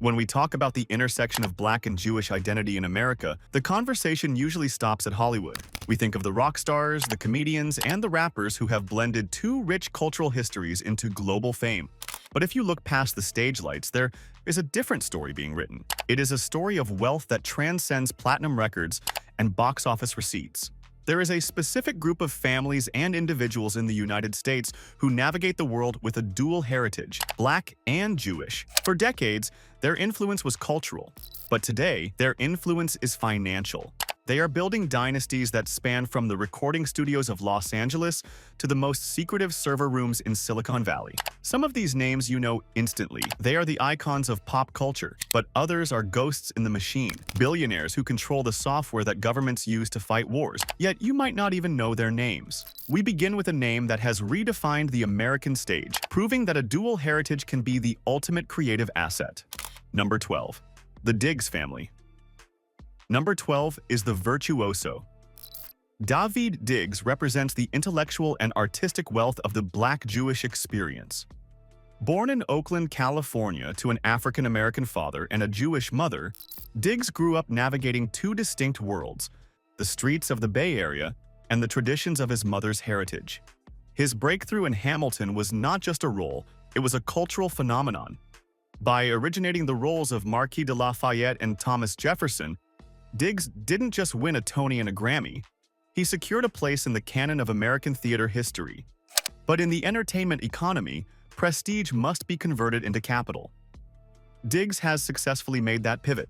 When we talk about the intersection of Black and Jewish identity in America, the conversation usually stops at Hollywood. We think of the rock stars, the comedians, and the rappers who have blended two rich cultural histories into global fame. But if you look past the stage lights, there is a different story being written. It is a story of wealth that transcends platinum records and box office receipts. There is a specific group of families and individuals in the United States who navigate the world with a dual heritage, Black and Jewish. For decades, their influence was cultural, but today, their influence is financial. They are building dynasties that span from the recording studios of Los Angeles to the most secretive server rooms in Silicon Valley. Some of these names you know instantly. They are the icons of pop culture, but others are ghosts in the machine, billionaires who control the software that governments use to fight wars, yet you might not even know their names. We begin with a name that has redefined the American stage, proving that a dual heritage can be the ultimate creative asset. Number 12. The Diggs family. Number 12 is the virtuoso. Davide Diggs represents the intellectual and artistic wealth of the Black Jewish experience. Born in Oakland, California to an African-American father and a Jewish mother, Diggs grew up navigating two distinct worlds, the streets of the Bay Area and the traditions of his mother's heritage. His breakthrough in Hamilton was not just a role, it was a cultural phenomenon. By originating the roles of Marquis de Lafayette and Thomas Jefferson, Diggs didn't just win a Tony and a Grammy, he secured a place in the canon of American theater history. But in the entertainment economy, prestige must be converted into capital. Diggs has successfully made that pivot.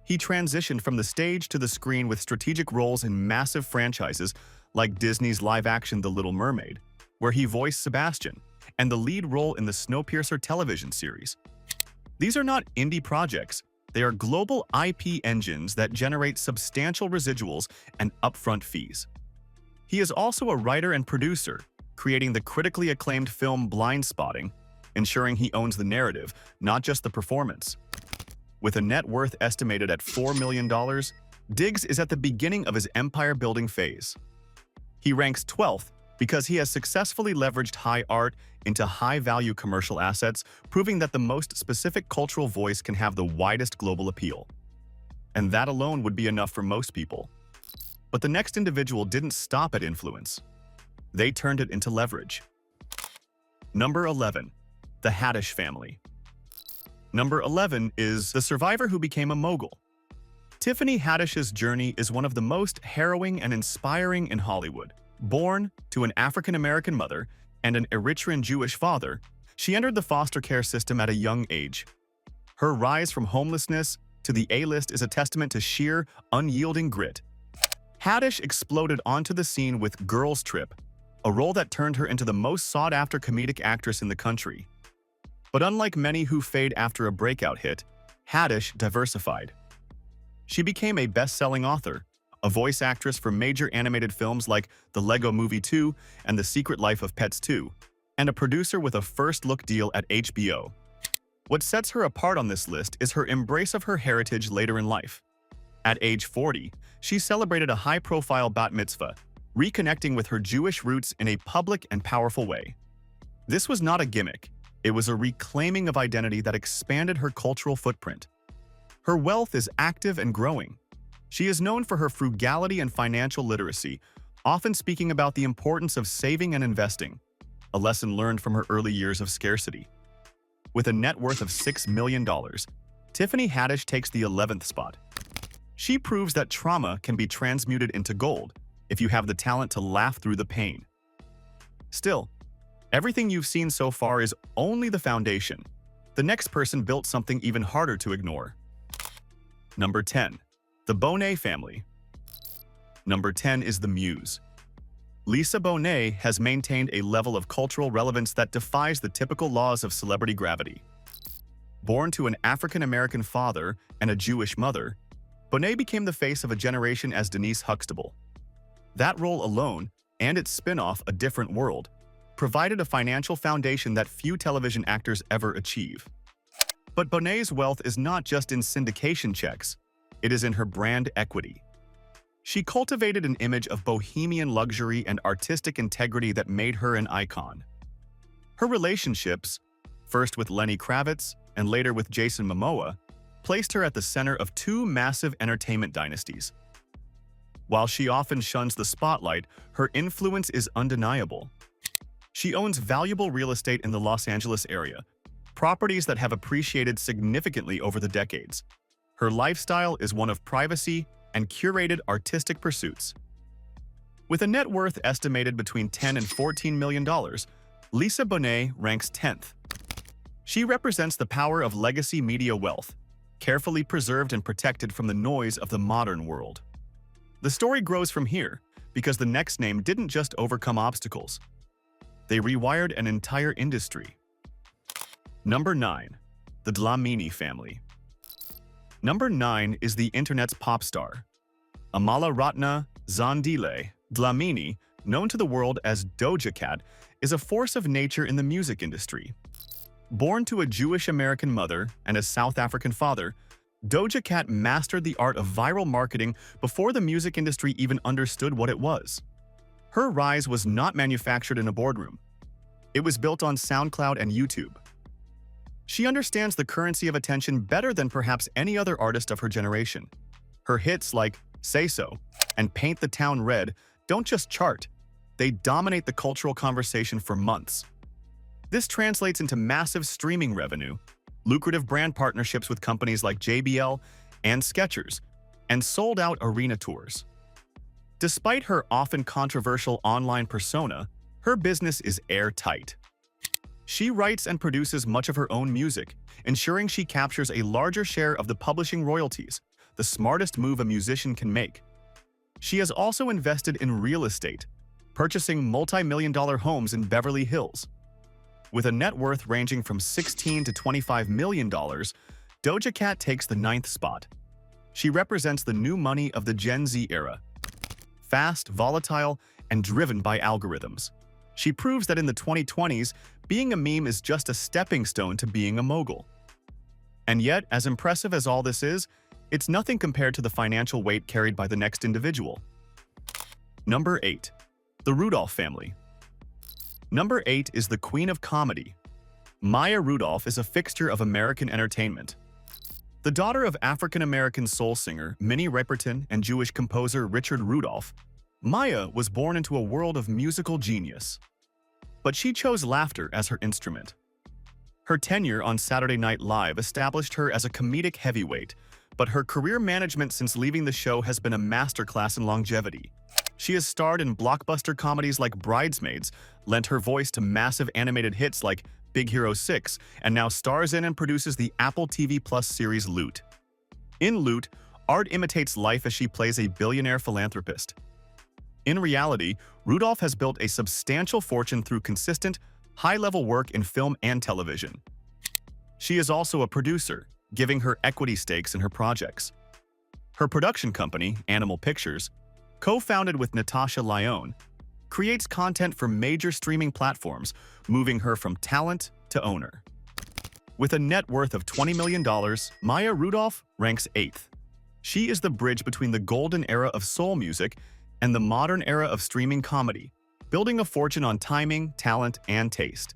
He transitioned from the stage to the screen with strategic roles in massive franchises like Disney's live-action The Little Mermaid, where he voiced Sebastian, and the lead role in the Snowpiercer television series. These are not indie projects. They are global IP engines that generate substantial residuals and upfront fees. He is also a writer and producer, creating the critically acclaimed film Blindspotting, ensuring he owns the narrative, not just the performance. With a net worth estimated at $4 million, Diggs is at the beginning of his empire-building phase. He ranks 12th because he has successfully leveraged high art into high-value commercial assets, proving that the most specific cultural voice can have the widest global appeal. And that alone would be enough for most people. But the next individual didn't stop at influence. They turned it into leverage. Number 11. The Haddish family. Number 11 is the survivor who became a mogul. Tiffany Haddish's journey is one of the most harrowing and inspiring in Hollywood. Born to an African-American mother and an Eritrean Jewish father, she entered the foster care system at a young age. Her rise from homelessness to the A-list is a testament to sheer, unyielding grit. Haddish exploded onto the scene with Girls Trip, a role that turned her into the most sought-after comedic actress in the country. But unlike many who fade after a breakout hit, Haddish diversified. She became a best-selling author, a voice actress for major animated films like The Lego Movie 2 and The Secret Life of Pets 2, and a producer with a first-look deal at HBO. What sets her apart on this list is her embrace of her heritage later in life. At age 40, she celebrated a high-profile bat mitzvah, reconnecting with her Jewish roots in a public and powerful way. This was not a gimmick. It was a reclaiming of identity that expanded her cultural footprint. Her wealth is active and growing. She is known for her frugality and financial literacy, often speaking about the importance of saving and investing, a lesson learned from her early years of scarcity. With a net worth of $6 million, Tiffany Haddish takes the 11th spot. She proves that trauma can be transmuted into gold if you have the talent to laugh through the pain. Still, everything you've seen so far is only the foundation. The next person built something even harder to ignore. Number 10. The Bonet family. Number 10 is the Muse. Lisa Bonet has maintained a level of cultural relevance that defies the typical laws of celebrity gravity. Born to an African-American father and a Jewish mother, Bonet became the face of a generation as Denise Huxtable. That role alone, and its spin-off A Different World, provided a financial foundation that few television actors ever achieve. But Bonet's wealth is not just in syndication checks. It is in her brand equity. She cultivated an image of bohemian luxury and artistic integrity that made her an icon. Her relationships, first with Lenny Kravitz and later with Jason Momoa, placed her at the center of two massive entertainment dynasties. While she often shuns the spotlight, her influence is undeniable. She owns valuable real estate in the Los Angeles area, properties that have appreciated significantly over the decades. Her lifestyle is one of privacy and curated artistic pursuits. With a net worth estimated between $10 and $14 million, Lisa Bonet ranks 10th. She represents the power of legacy media wealth, carefully preserved and protected from the noise of the modern world. The story grows from here because the next name didn't just overcome obstacles. They rewired an entire industry. Number 9. The Dlamini family. Number 9 is the internet's pop star. Amar'e Stoudemire Dlamini, known to the world as Doja Cat, is a force of nature in the music industry. Born to a Jewish-American mother and a South African father, Doja Cat mastered the art of viral marketing before the music industry even understood what it was. Her rise was not manufactured in a boardroom. It was built on SoundCloud and YouTube. She understands the currency of attention better than perhaps any other artist of her generation. Her hits like Say So and Paint the Town Red don't just chart, they dominate the cultural conversation for months. This translates into massive streaming revenue, lucrative brand partnerships with companies like JBL and Skechers, and sold-out arena tours. Despite her often controversial online persona, her business is airtight. She writes and produces much of her own music, ensuring she captures a larger share of the publishing royalties, the smartest move a musician can make. She has also invested in real estate, purchasing multi-million-dollar homes in Beverly Hills. With a net worth ranging from $16 to $25 million, Doja Cat takes the 9th spot. She represents the new money of the Gen Z era. Fast, volatile, and driven by algorithms. She proves that in the 2020s, being a meme is just a stepping stone to being a mogul. And yet, as impressive as all this is, it's nothing compared to the financial weight carried by the next individual. Number 8. The Rudolph family. Number 8 is the Queen of Comedy. Maya Rudolph is a fixture of American entertainment. The daughter of African-American soul singer Minnie Riperton and Jewish composer Richard Rudolph, Maya was born into a world of musical genius. But she chose laughter as her instrument. Her tenure on Saturday Night Live established her as a comedic heavyweight, but her career management since leaving the show has been a masterclass in longevity. She has starred in blockbuster comedies like Bridesmaids, lent her voice to massive animated hits like Big Hero 6, and now stars in and produces the Apple TV Plus series Loot. In Loot, art imitates life as she plays a billionaire philanthropist. In reality, Rudolph has built a substantial fortune through consistent, high-level work in film and television. She is also a producer, giving her equity stakes in her projects. Her production company, Animal Pictures, co-founded with Natasha Lyonne, creates content for major streaming platforms, moving her from talent to owner. With a net worth of $20 million, Maya Rudolph ranks 8th. She is the bridge between the golden era of soul music and the modern era of streaming comedy, building a fortune on timing, talent, and taste.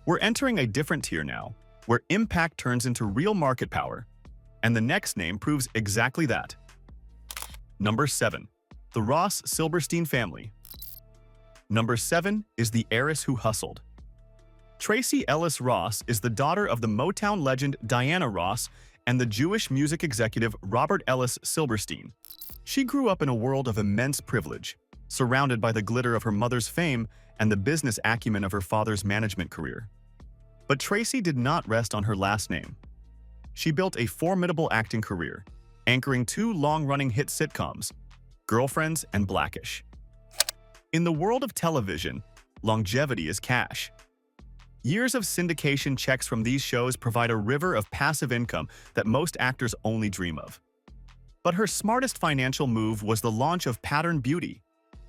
We're entering a different tier now, where impact turns into real market power, and the next name proves exactly that. Number 7. The Ross Silberstein family. Number 7 is the heiress who hustled. Tracee Ellis Ross is the daughter of the Motown legend Diana Ross and the Jewish music executive Robert Ellis Silberstein. She grew up in a world of immense privilege, surrounded by the glitter of her mother's fame and the business acumen of her father's management career. But Tracee did not rest on her last name. She built a formidable acting career, anchoring 2 long-running hit sitcoms, Girlfriends and Blackish. In the world of television, longevity is cash. Years of syndication checks from these shows provide a river of passive income that most actors only dream of. But her smartest financial move was the launch of Pattern Beauty.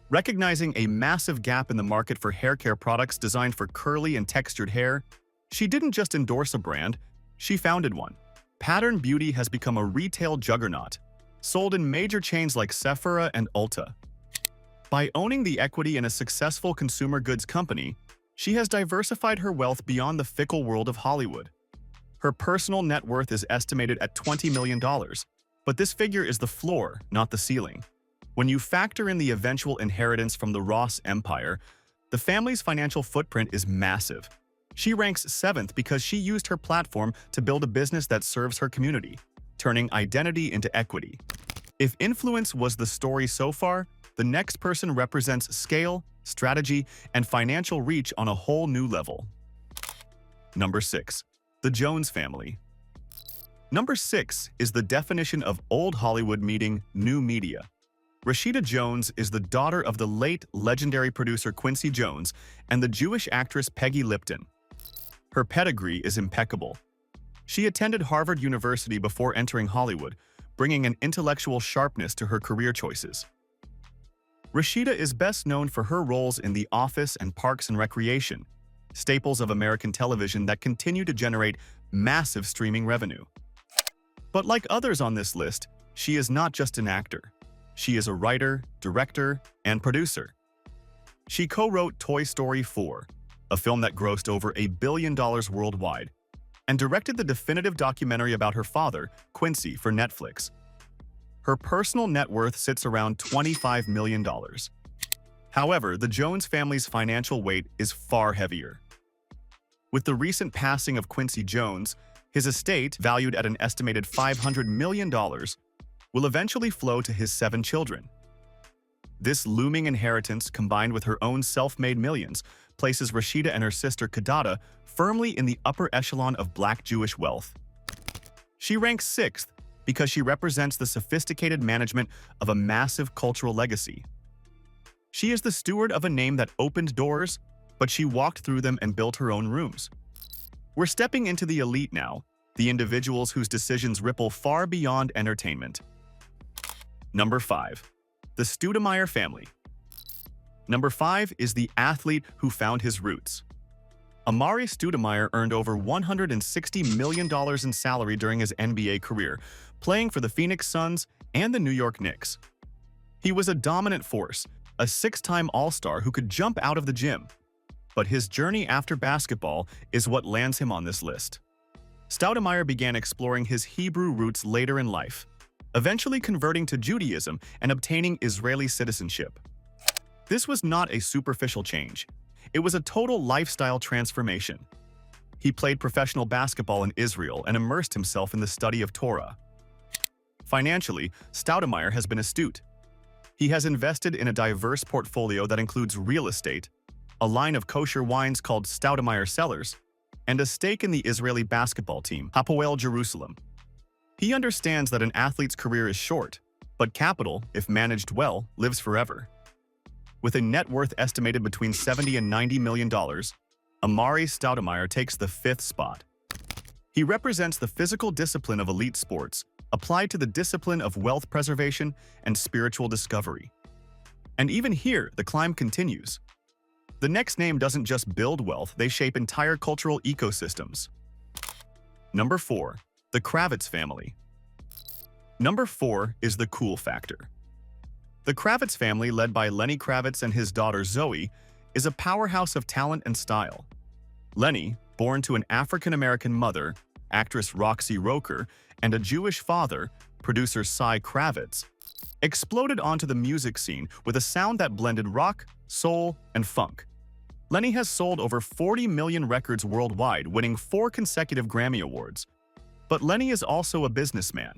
Recognizing a massive gap in the market for hair care products designed for curly and textured hair, she didn't just endorse a brand, she founded one. Pattern Beauty has become a retail juggernaut, sold in major chains like Sephora and Ulta. By owning the equity in a successful consumer goods company, She has diversified her wealth beyond the fickle world of Hollywood. Her personal net worth is estimated at $20 million, but this figure is the floor, not the ceiling. When you factor in the eventual inheritance from the Ross empire, the family's financial footprint is massive. She ranks 7th because she used her platform to build a business that serves her community, turning identity into equity. If influence was the story so far, the next person represents scale, strategy, and financial reach on a whole new level. Number 6. The Jones family. Number 6 is the definition of old Hollywood meeting new media. Rashida Jones is the daughter of the late legendary producer Quincy Jones and the Jewish actress Peggy Lipton. Her pedigree is impeccable. She attended Harvard University before entering Hollywood, bringing an intellectual sharpness to her career choices. Rashida is best known for her roles in The Office and Parks and Recreation, staples of American television that continue to generate massive streaming revenue. But like others on this list, she is not just an actor. She is a writer, director, and producer. She co-wrote Toy Story 4, a film that grossed over $1 billion worldwide, and directed the definitive documentary about her father, Quincy, for Netflix. Her personal net worth sits around $25 million. However, the Jones family's financial weight is far heavier. With the recent passing of Quincy Jones, his estate, valued at an estimated $500 million, will eventually flow to his 7 children. This looming inheritance, combined with her own self-made millions, places Rashida and her sister Kadada firmly in the upper echelon of Black Jewish wealth. She ranks 6th because she represents the sophisticated management of a massive cultural legacy. She is the steward of a name that opened doors, but she walked through them and built her own rooms. We're stepping into the elite now, the individuals whose decisions ripple far beyond entertainment. Number 5. The Stoudemire family. Number 5 is the athlete who found his roots. Amar'e Stoudemire earned over $160 million in salary during his NBA career, playing for the Phoenix Suns and the New York Knicks. He was a dominant force, a 6-time All-Star who could jump out of the gym. But his journey after basketball is what lands him on this list. Stoudemire began exploring his Hebrew roots later in life, eventually converting to Judaism and obtaining Israeli citizenship. This was not a superficial change. It was a total lifestyle transformation. He played professional basketball in Israel and immersed himself in the study of Torah. Financially, Stoudemire has been astute. He has invested in a diverse portfolio that includes real estate, a line of kosher wines called Stoudemire Cellars, and a stake in the Israeli basketball team, Hapoel Jerusalem. He understands that an athlete's career is short, but capital, if managed well, lives forever. With a net worth estimated between $70 and $90 million, Amar'e Stoudemire takes the 5th spot. He represents the physical discipline of elite sports, applied to the discipline of wealth preservation and spiritual discovery. And even here, the climb continues. The next name doesn't just build wealth, they shape entire cultural ecosystems. Number 4. The Kravitz family. Number 4 is the cool factor. The Kravitz family, led by Lenny Kravitz and his daughter Zoe, is a powerhouse of talent and style. Lenny, born to an African-American mother, actress Roxy Roker, and a Jewish father, producer Cy Kravitz, exploded onto the music scene with a sound that blended rock, soul, and funk. Lenny has sold over 40 million records worldwide, winning 4 consecutive Grammy Awards. But Lenny is also a businessman.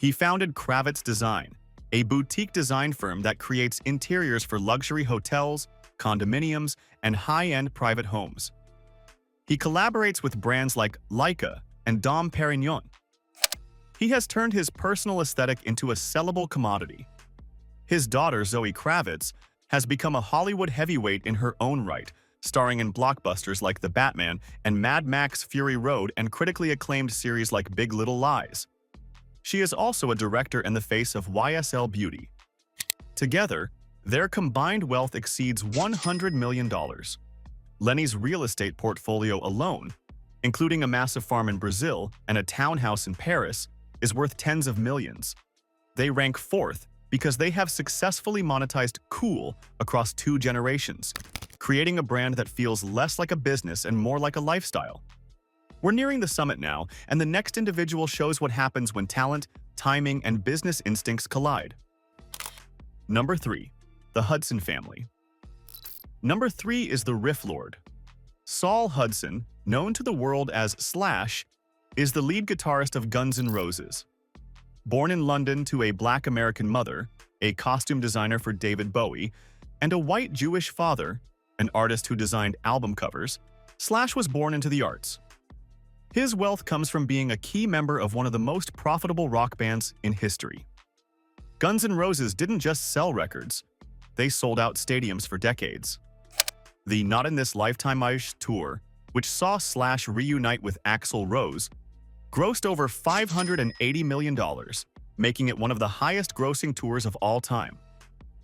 He founded Kravitz Design, a boutique design firm that creates interiors for luxury hotels, condominiums, and high-end private homes. He collaborates with brands like Leica and Dom Perignon. He has turned his personal aesthetic into a sellable commodity. His daughter, Zoe Kravitz, has become a Hollywood heavyweight in her own right, starring in blockbusters like The Batman and Mad Max Fury Road and critically acclaimed series like Big Little Lies. She is also a director and the face of YSL Beauty. Together, their combined wealth exceeds $100 million. Lenny's real estate portfolio alone, including a massive farm in Brazil and a townhouse in Paris, is worth tens of millions. They rank 4th because they have successfully monetized cool across 2 generations. creating a brand that feels less like a business and more like a lifestyle. We're nearing the summit now, and the next individual shows what happens when talent, timing, and business instincts collide. Number 3. The Hudson family. Number 3 is the Riff Lord. Saul Hudson, known to the world as Slash, is the lead guitarist of Guns N' Roses. Born in London to a Black American mother, a costume designer for David Bowie, and a white Jewish father, an artist who designed album covers, Slash was born into the arts. His wealth comes from being a key member of one of the most profitable rock bands in history. Guns N' Roses didn't just sell records, they sold out stadiums for decades. The Not in This Lifetime-ish tour, which saw Slash reunite with Axl Rose, grossed over $580 million, making it one of the highest-grossing tours of all time.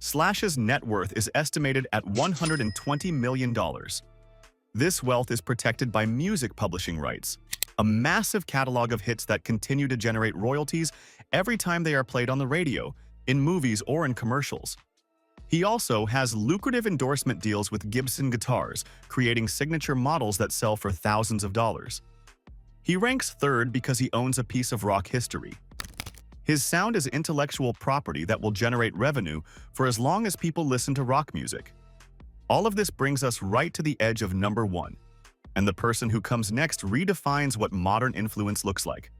Slash's net worth is estimated at $120 million. This wealth is protected by music publishing rights, a massive catalog of hits that continue to generate royalties every time they are played on the radio, in movies, or in commercials. He also has lucrative endorsement deals with Gibson guitars, creating signature models that sell for thousands of dollars. He ranks third because he owns a piece of rock history. His sound is intellectual property that will generate revenue for as long as people listen to rock music. All of this brings us right to the edge of number 1, and the person who comes next redefines what modern influence looks like.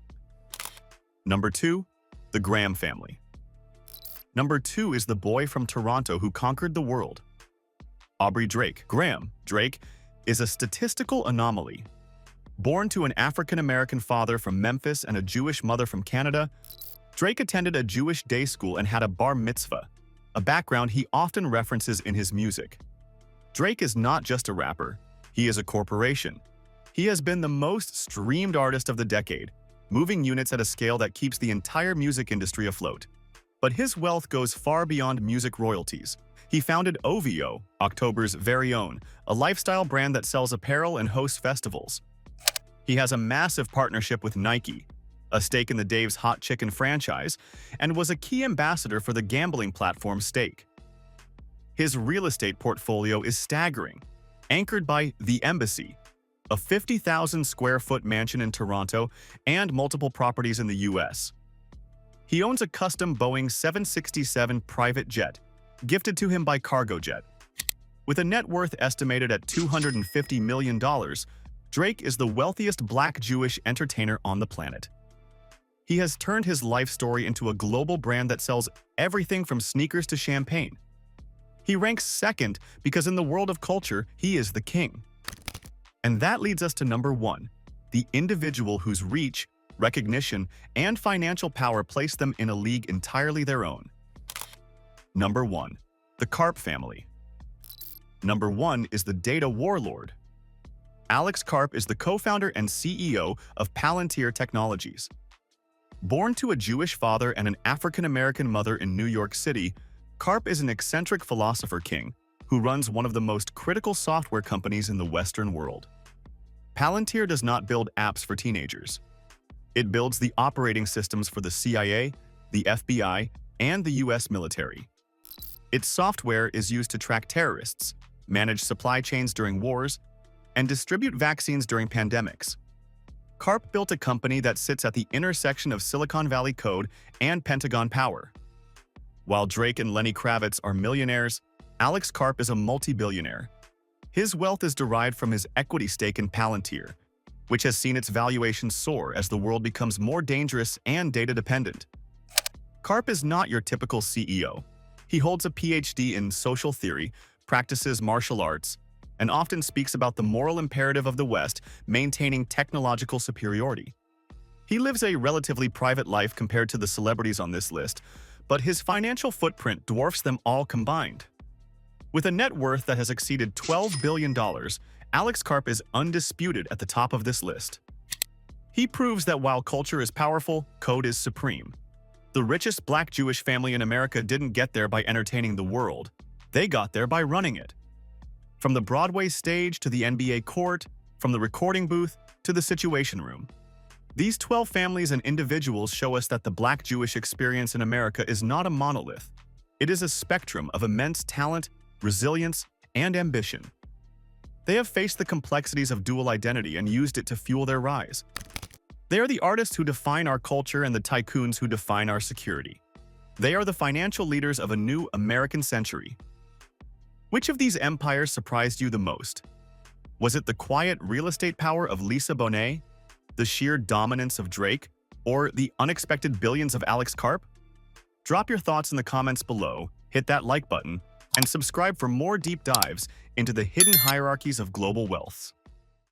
Number 2, the Graham family. Number 2 is the boy from Toronto who conquered the world. Aubrey Drake. Graham Drake is a statistical anomaly. Born to an African-American father from Memphis and a Jewish mother from Canada, Drake attended a Jewish day school and had a bar mitzvah, a background he often references in his music. Drake is not just a rapper, he is a corporation. He has been the most streamed artist of the decade, moving units at a scale that keeps the entire music industry afloat. But his wealth goes far beyond music royalties. He founded OVO, October's very own, a lifestyle brand that sells apparel and hosts festivals. He has a massive partnership with Nike, a stake in the Dave's Hot Chicken franchise, and was a key ambassador for the gambling platform Stake. His real estate portfolio is staggering, anchored by The Embassy, a 50,000-square-foot mansion in Toronto and multiple properties in the US. He owns a custom Boeing 767 private jet, gifted to him by Cargojet. With a net worth estimated at $250 million, Drake is the wealthiest Black Jewish entertainer on the planet. He has turned his life story into a global brand that sells everything from sneakers to champagne. He ranks second because in the world of culture, he is the king. And that leads us to number 1, the individual whose reach, recognition, and financial power place them in a league entirely their own. Number 1, the Karp family. Number 1 is the data warlord. Alex Karp is the co-founder and CEO of Palantir Technologies. Born to a Jewish father and an African-American mother in New York City, Karp is an eccentric philosopher king who runs one of the most critical software companies in the Western world. Palantir does not build apps for teenagers. It builds the operating systems for the CIA, the FBI, and the US military. Its software is used to track terrorists, manage supply chains during wars, and distribute vaccines during pandemics. Karp built a company that sits at the intersection of Silicon Valley code and Pentagon power. While Drake and Lenny Kravitz are millionaires, Alex Karp is a multi-billionaire. His wealth is derived from his equity stake in Palantir, which has seen its valuation soar as the world becomes more dangerous and data-dependent. Karp is not your typical CEO. He holds a PhD in social theory, practices martial arts, and often speaks about the moral imperative of the West maintaining technological superiority. He lives a relatively private life compared to the celebrities on this list, but his financial footprint dwarfs them all combined. With a net worth that has exceeded $12 billion, Alex Karp is undisputed at the top of this list. He proves that while culture is powerful, code is supreme. The richest Black Jewish family in America didn't get there by entertaining the world. They got there by running it. From the Broadway stage to the NBA court, from the recording booth to the Situation Room. These 12 families and individuals show us that the Black Jewish experience in America is not a monolith. It is a spectrum of immense talent, resilience, and ambition. They have faced the complexities of dual identity and used it to fuel their rise. They are the artists who define our culture and the tycoons who define our security. They are the financial leaders of a new American century. Which of these empires surprised you the most? Was it the quiet real estate power of Lisa Bonet, the sheer dominance of Drake, or the unexpected billions of Alex Karp? Drop your thoughts in the comments below, hit that like button, and subscribe for more deep dives into the hidden hierarchies of global wealth.